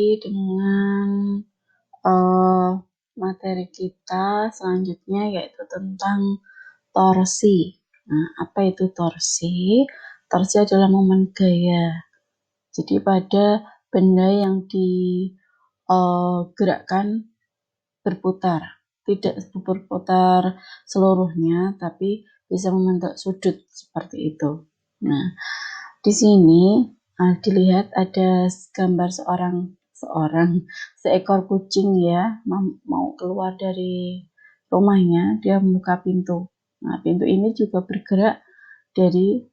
dengan materi kita selanjutnya, yaitu tentang torsi. Nah, apa itu torsi? Torsi adalah momen gaya. Jadi pada benda yang digerakkan berputar, tidak berputar seluruhnya, tapi bisa membentuk sudut seperti itu. Nah, di sini dilihat ada gambar seekor kucing ya, mau keluar dari rumahnya, dia membuka pintu. Nah, pintu ini juga bergerak dari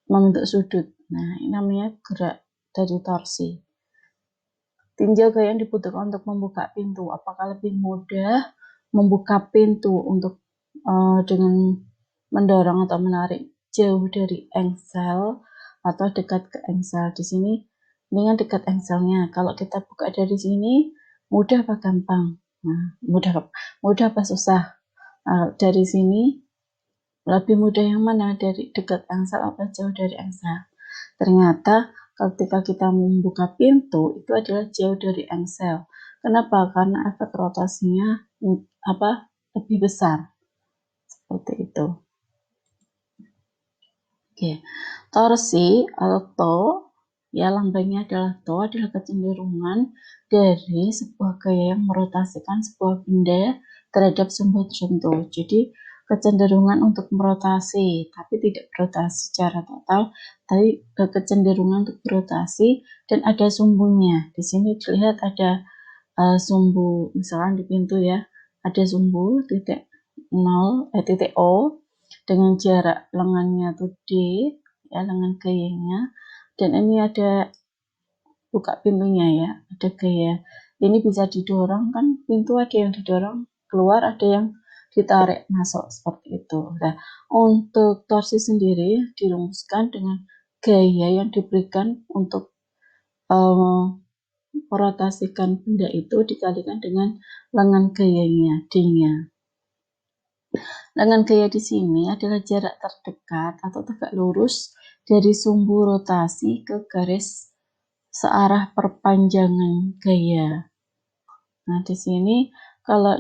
membentuk sudut. Nah, ini namanya gerak dari torsi. Tinjau gaya yang dibutuhkan untuk membuka pintu. Apakah lebih mudah membuka pintu untuk dengan mendorong atau menarik jauh dari engsel atau dekat ke engsel? Di sini dengan dekat engselnya. Kalau kita buka dari sini, mudah apa gampang? Nah, mudah apa susah? Dari sini lebih mudah yang mana? Dari dekat engsel atau jauh dari engsel? Ternyata ketika kita membuka pintu itu adalah jauh dari engsel. Kenapa? Karena efek rotasinya lebih besar. Seperti itu. Oke. Torsi atau ya lambangnya adalah adalah kecenderungan dari sebuah gaya yang merotasikan sebuah benda terhadap sumbu tertentu. Jadi kecenderungan untuk merotasi, tapi tidak berotasi secara total, tapi kecenderungan untuk berotasi dan ada sumbunya. Di sini dilihat ada sumbu, misalkan di pintu ya, ada sumbu titik O dengan jarak lengannya tuh D, ya lengan gayanya, dan ini ada buka pintunya ya, ada gaya. Ini bisa didorong kan, pintu ada yang didorong keluar, ada yang ditarik masuk seperti itu. Nah, untuk torsi sendiri dirumuskan dengan gaya yang diberikan untuk merotasikan benda itu dikalikan dengan lengan gayanya D-nya. Lengan gaya di sini adalah jarak terdekat atau tegak lurus dari sumbu rotasi ke garis searah perpanjangan gaya. Nah, di sini kalau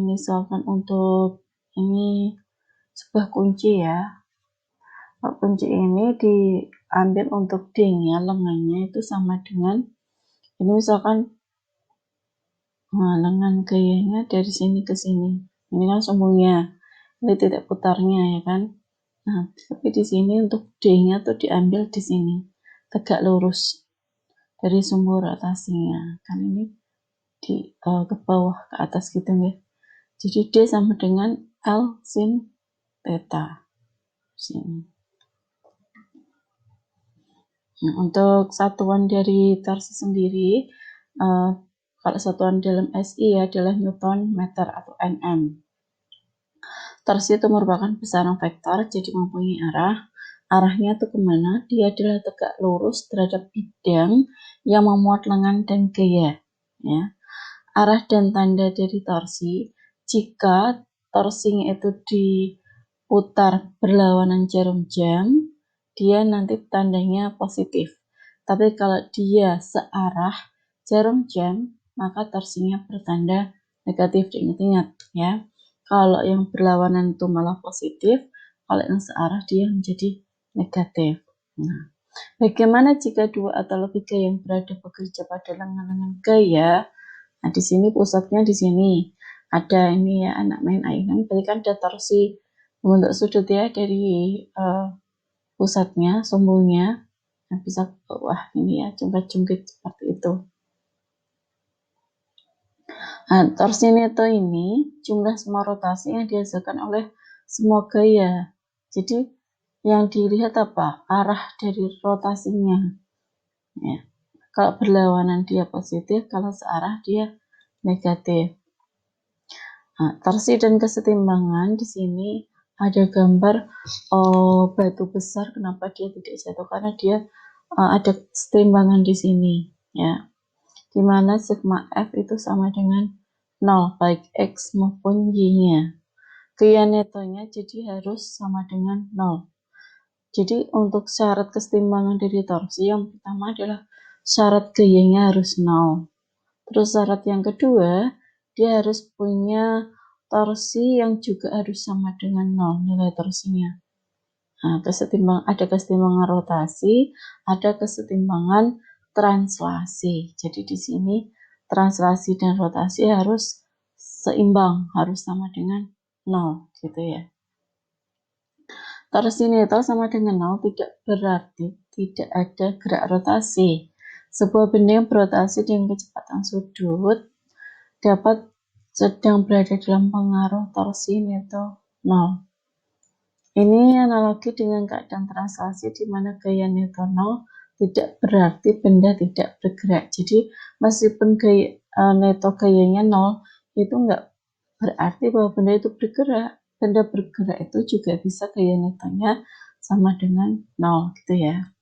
misalkan untuk ini sebuah kunci ya. Kunci ini diambil untuk D-nya, lengannya itu sama dengan ini misalkan lengan gayanya dari sini ke sini. Ini kan sumbunya. Ini titik putarnya ya kan. Nah, tapi di sini untuk D-nya tuh diambil di sini, tegak lurus dari sumbu rotasinya. Kan ini ke bawah ke atas gitu ya. Jadi D sama dengan L sin theta. Sini. Nah, untuk satuan dari torsi sendiri, kalau satuan dalam SI adalah Newton meter atau Nm. Torsi itu merupakan besaran vektor, jadi mempunyai arah. Arahnya itu kemana? Dia adalah tegak lurus terhadap bidang yang memuat lengan dan gaya. Ya. Arah dan tanda dari torsi, jika torsinya itu diputar berlawanan jarum jam, dia nanti tandanya positif. Tapi kalau dia searah jarum jam, maka torsinya bertanda negatif. Diingat-ingat ya. Kalau yang berlawanan itu malah positif, kalau yang searah dia menjadi negatif. Nah, bagaimana jika dua atau lebih gaya yang berada bekerja pada lengan-lengan gaya? Nah, di sini pusatnya di sini. Ada ini ya, anak main aingan. Berarti kan ada torsi membentuk sudut ya dari pusatnya, sumbunya. Nah, bisa ke bawah ini ya, jungkit-jungkit seperti itu. Nah, torsineto ini jumlah semua rotasi yang dihasilkan oleh semua gaya. Jadi yang dilihat apa? Arah dari rotasinya. Ya. Kalau berlawanan dia positif, kalau searah dia negatif. Nah, torsi dan kesetimbangan di sini ada gambar batu besar. Kenapa dia tidak jatuh? Karena dia ada kesetimbangan di sini, ya. Dimana sigma F itu sama dengan 0 baik X maupun Y-nya. Gaya netonya jadi harus sama dengan 0. Jadi untuk syarat kesetimbangan dari torsi yang pertama adalah syarat gayanya harus 0. Terus syarat yang kedua, dia harus punya torsi yang juga harus sama dengan 0 nilai torsinya. Nah, ada kesetimbangan rotasi, ada kesetimbangan translasi. Jadi di sini translasi dan rotasi harus seimbang, harus sama dengan 0 gitu ya. Torsi netral sama dengan 0 tidak berarti tidak ada gerak rotasi. Sebuah benda yang berotasi dengan kecepatan sudut dapat sedang berada dalam pengaruh torsi neto 0. Ini analogi dengan keadaan translasi di mana gaya neto 0 tidak berarti benda tidak bergerak. Jadi meskipun neto gayanya 0 itu enggak berarti bahwa benda itu bergerak. Benda bergerak itu juga bisa gaya netonya sama dengan 0 gitu ya.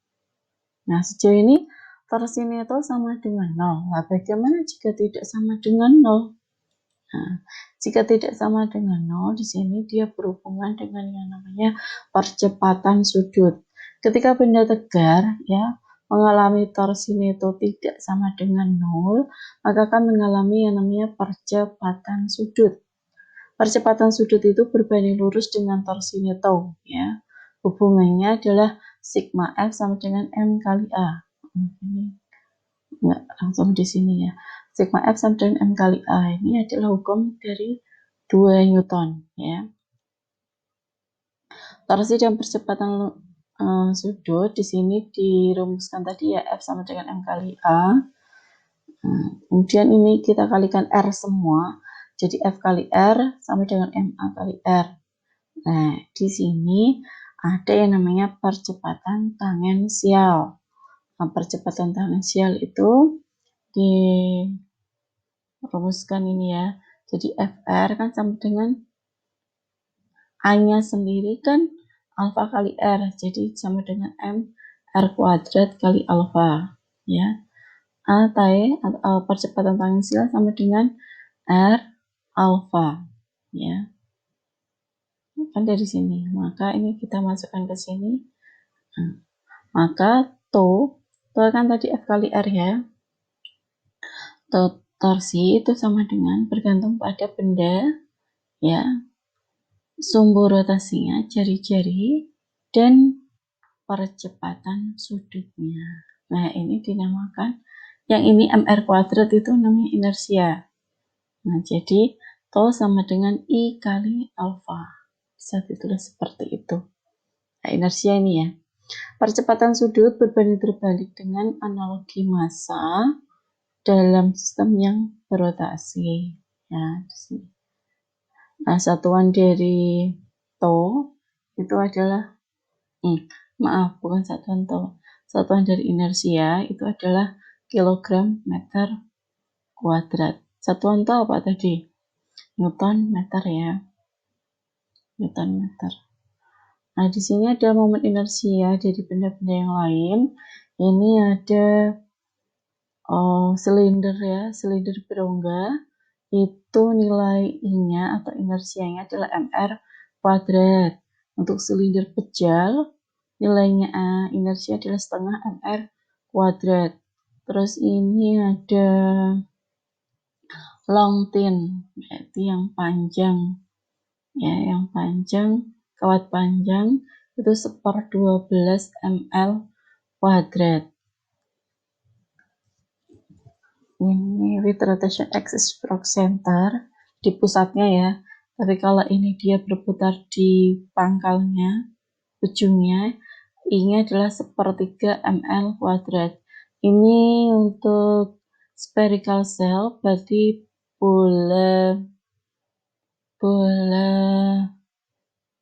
Nah, sejauh ini torsi neto sama dengan 0. Nah, bagaimana jika tidak sama dengan 0? Nah, jika tidak sama dengan 0, di sini dia berhubungan dengan yang namanya percepatan sudut. Ketika benda tegar ya mengalami torsi neto tidak sama dengan 0, maka akan mengalami yang namanya percepatan sudut. Percepatan sudut itu berbanding lurus dengan torsi neto ya. Hubungannya adalah sigma F sama dengan M kali A. Ini enggak langsung di sini ya. Sigma F sama dengan M kali A ini adalah hukum dari 2 Newton ya. Torsi dan percepatan sudut di sini dirumuskan tadi ya, F sama dengan M kali A. Kemudian ini kita kalikan R semua. Jadi F kali R sama dengan MA kali R. Nah, di sini ada yang namanya percepatan tangensial. Nah, percepatan tangensial itu dirumuskan ini ya. Jadi FR kan sama dengan A-nya sendiri kan alfa kali R. Jadi sama dengan M R kuadrat kali alfa. Ya. A atau percepatan tangensial sama dengan R alfa. Ya. Kan dari sini. Maka ini kita masukkan ke sini. Nah, maka to kan tadi F kali R ya. Torsi itu sama dengan bergantung pada benda ya, sumbu rotasinya, jari-jari, dan percepatan sudutnya. Nah, ini dinamakan, yang ini MR kuadrat itu namanya inersia. Nah, jadi to sama dengan I kali alfa. Bisa ditulis seperti itu. Nah, inersia ini ya. Percepatan sudut berbanding terbalik dengan analogi massa dalam sistem yang berotasi. Ya, di sini. Nah, satuan dari to itu adalah bukan satuan to. Satuan dari inersia itu adalah kilogram meter kuadrat. Satuan to apa tadi? Newton meter ya. Newton meter. Nah, di sini ada momen inersia dari benda-benda yang lain. Ini ada silinder ya, silinder berongga. Itu nilai I-nya atau inersianya adalah mr kuadrat. Untuk silinder pejal, nilainya inersia adalah setengah mr kuadrat. Terus ini ada long tin, berarti yang panjang. Ya, yang panjang, kawat panjang itu 1/12 ml kuadrat. Ini with rotation axis stroke center di pusatnya ya. Tapi kalau ini dia berputar di pangkalnya, ujungnya, I-nya adalah 1/3 ml kuadrat. Ini untuk spherical cell berarti bola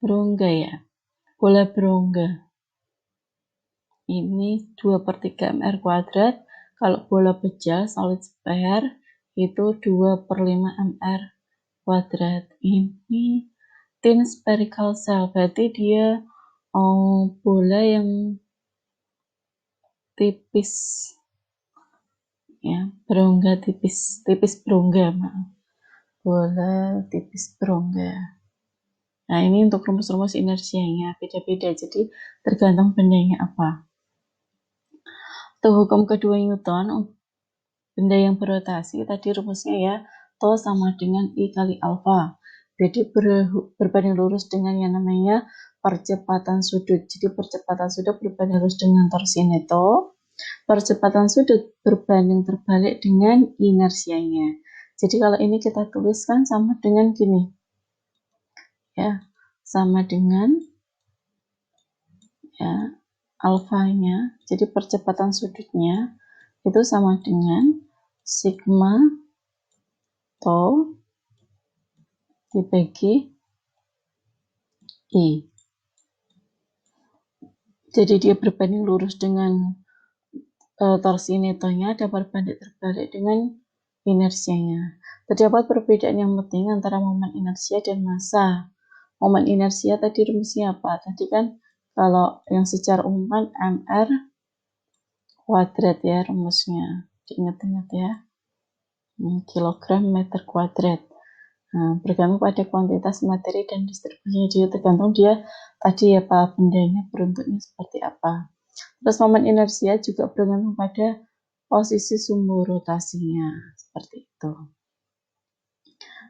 berongga ya. Bola berongga. Ini 2/3 mr kuadrat. Kalau bola pejal solid sphere itu 2/5 mr kuadrat. Ini thin spherical cell, berarti dia bola yang tipis ya, berongga tipis berongga, maaf. Bola tipis berongga. Nah, ini untuk rumus-rumus inersianya beda-beda, jadi tergantung bendanya apa. Untuk hukum kedua Newton, benda yang berotasi, tadi rumusnya ya, tau sama dengan I kali alfa. Jadi berbanding lurus dengan yang namanya percepatan sudut. Jadi percepatan sudut berbanding lurus dengan torsi neto. Percepatan sudut berbanding terbalik dengan inersianya. Jadi kalau ini kita tuliskan sama dengan gini. Ya, sama dengan ya alfanya. Jadi percepatan sudutnya itu sama dengan sigma tau dibagi I. Jadi dia berbanding lurus dengan torsi netonya, dan berbanding terbalik dengan inersianya. Terdapat perbedaan yang penting antara momen inersia dan massa. Momen inersia tadi rumusnya apa? Tadi kan kalau yang secara umum kan mr kuadrat ya rumusnya. Diingat-ingat ya. Kilogram meter kuadrat. Nah, bergantung pada kuantitas materi dan distribusinya, jadi tergantung dia tadi ya Pak, bendanya bentuknya seperti apa. Terus momen inersia juga bergantung pada posisi sumbu rotasinya, seperti itu.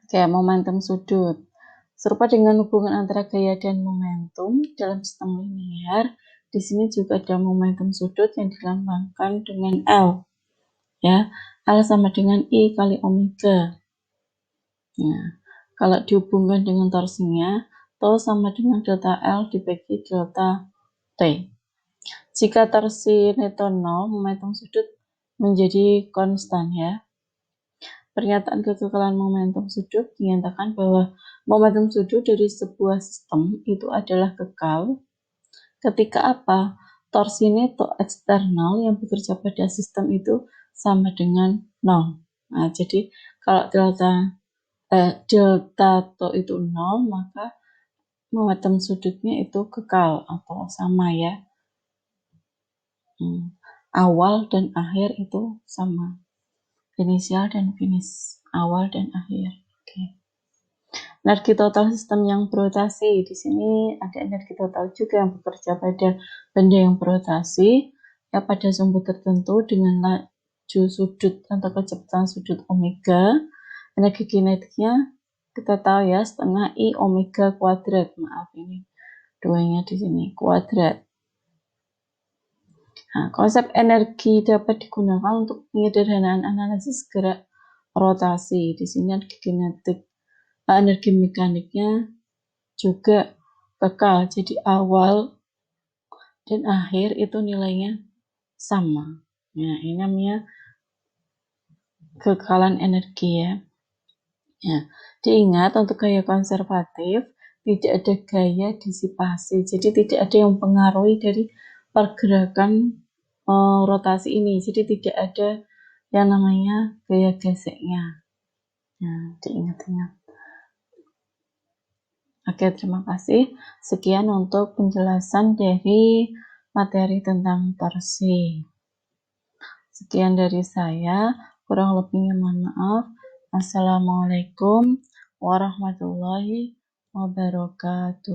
Oke, momentum sudut. Serupa dengan hubungan antara gaya dan momentum dalam sistem linier, di sini juga ada momentum sudut yang dilambangkan dengan L. Ya, L sama dengan I kali omega. Nah, kalau dihubungkan dengan torsinya, tau sama dengan delta L dibagi delta T. Jika torsi neto 0, momentum sudut menjadi konstan ya. Pernyataan kekekalan momentum sudut menyatakan bahwa momentum sudut dari sebuah sistem itu adalah kekal ketika apa? Torsi neto eksternal yang bekerja pada sistem itu sama dengan 0. Nah, jadi kalau delta T itu 0, maka momentum sudutnya itu kekal atau sama ya. Awal dan akhir itu sama. Inisial dan finish. Awal dan akhir. Oke. Energi total sistem yang berotasi. Di sini ada energi total juga yang bekerja pada benda yang berotasi ya pada sumbu tertentu dengan laju sudut atau kecepatan sudut omega. Energi kinetiknya kita tahu ya, setengah I omega kuadrat. Maaf, ini duanya di sini kuadrat. Nah, konsep energi dapat digunakan untuk penyederhanaan analisis gerak rotasi. Di sini energi mekaniknya juga kekal. Jadi awal dan akhir itu nilainya sama. Nah, ini namanya kekekalan energi ya. Ya, diingat untuk gaya konservatif tidak ada gaya disipasi. Jadi tidak ada yang mempengaruhi dari pergerakan rotasi ini. Jadi tidak ada yang namanya gaya geseknya. Nah, diingat-ingat. Oke, terima kasih. Sekian untuk penjelasan dari materi tentang torsi. Sekian dari saya. Kurang lebihnya mohon maaf. Assalamualaikum warahmatullahi wabarakatuh.